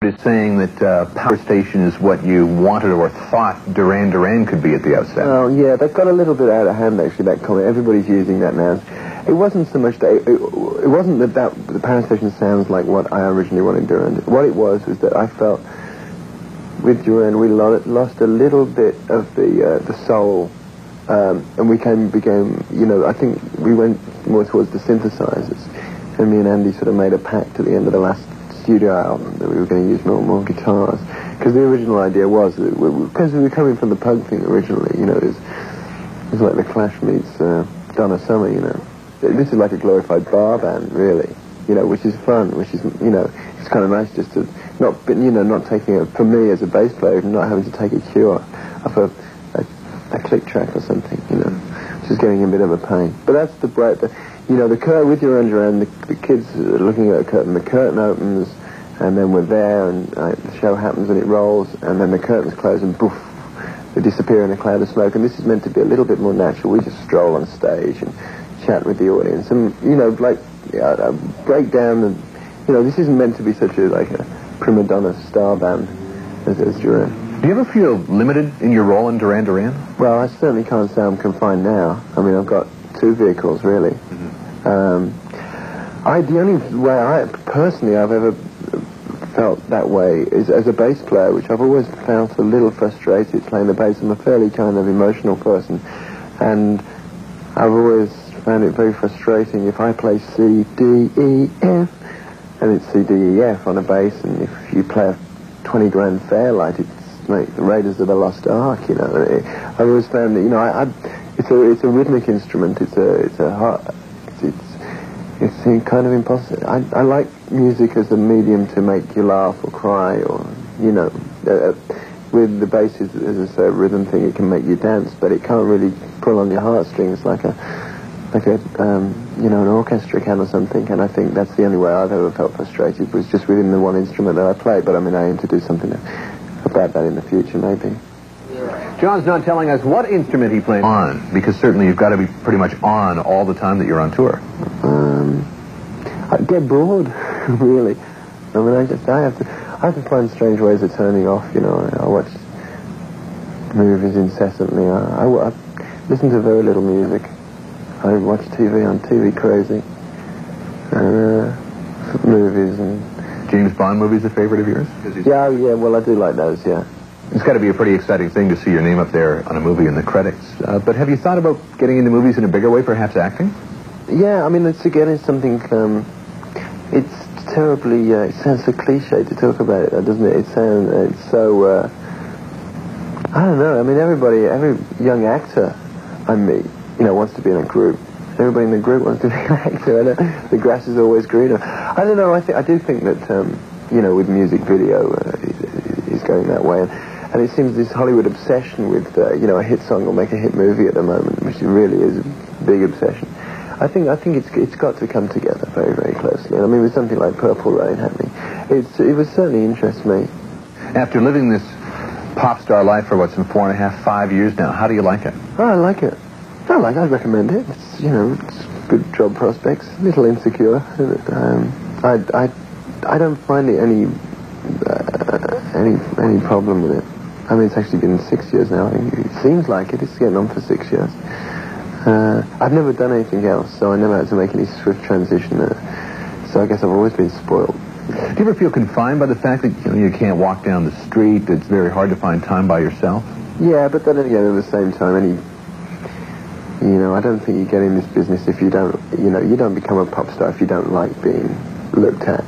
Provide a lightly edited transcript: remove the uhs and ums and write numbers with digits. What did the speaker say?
as saying that Power Station is what you wanted or thought Duran Duran could be at the outset. Oh, yeah, that got a little bit out of hand, actually, that comment. Everybody's using that now. It wasn't so much that... It wasn't that the Power Station sounds like what I originally wanted Duran. What it was that I felt with Duran we lost a little bit of the soul, and we became, you know, I think we went more towards the synthesizers. And me and Andy sort of made a pact at the end of the last studio album that we were going to use more guitars, because the original idea was that because we were coming from the punk thing originally, you know, it was like the Clash meets Donna Summer, you know. This is like a glorified bar band, really, you know, which is fun, which is, you know, it's kind of nice just to not taking for me as a bass player, not having to take a cue off a click track or something, you know, which is getting a bit of a pain. But that's you know, the curtain with Duran Duran, the kids are looking at a curtain, the curtain opens, and then we're there, and the show happens, and it rolls, and then the curtains close, and poof, they disappear in a cloud of smoke. And this is meant to be a little bit more natural. We just stroll on stage and chat with the audience, and, you know, like, break down, and, you know, this isn't meant to be such a prima donna star band as Duran. Do you ever feel limited in your role in Duran Duran? Well, I certainly can't say I'm confined now. I mean, I've got 2 vehicles, really. The only way I've ever felt that way is as a bass player, which I've always felt a little frustrated playing the bass. I'm a fairly kind of emotional person, and I've always found it very frustrating if I play C, D, E, F, and it's C, D, E, F on a bass, and if you play a 20 grand Fairlight, it's like the Raiders of the Lost Ark, you know. I've always found that, you know, it's a rhythmic instrument. It's kind of impossible. I like music as a medium to make you laugh or cry, or, you know, with the bass as a rhythm thing, it can make you dance, but it can't really pull on your heartstrings like a you know, an orchestra can or something. And I think that's the only way I've ever felt frustrated, was just within the one instrument that I play. But I mean, I aim to do something about that in the future, maybe. John's not telling us what instrument he plays on, because certainly you've got to be pretty much on all the time that you're on tour. I get bored, really. I mean, I have to find strange ways of turning off, you know. I watch movies incessantly. I listen to very little music. I watch TV on TV Crazy. Movies and... James Bond movies a favorite of yours? Yeah, well, I do like those, yeah. It's got to be a pretty exciting thing to see your name up there on a movie in the credits. But have you thought about getting into movies in a bigger way, perhaps acting? Yeah, I mean, it's something, it's terribly, it sounds so cliche to talk about it, doesn't it? It's so, I don't know, I mean, every young actor I meet, you know, wants to be in a group. Everybody in the group wants to be an actor. The grass is always greener. I don't know, I do think that, you know, with music video, is going that way. And it seems this Hollywood obsession with, you know, a hit song will make a hit movie at the moment, which really is a big obsession. I think it's got to come together very, very closely. And I mean, with something like Purple Rain happening, it would certainly interest me. After living this pop star life for, some 4.5, 5 years now, how do you like it? Oh, I like it. I'd recommend it. It's, you know, it's good job prospects, a little insecure. I don't find it any problem with it. I mean, it's actually been 6 years now. It seems like it. It's getting on for 6 years. I've never done anything else, so I never had to make any swift transition. So I guess I've always been spoiled. Do you ever feel confined by the fact that, you know, you can't walk down the street? It's very hard to find time by yourself? Yeah, but then again, at the same time, you know, I don't think you get in this business if you don't, you know, you don't become a pop star if you don't like being looked at.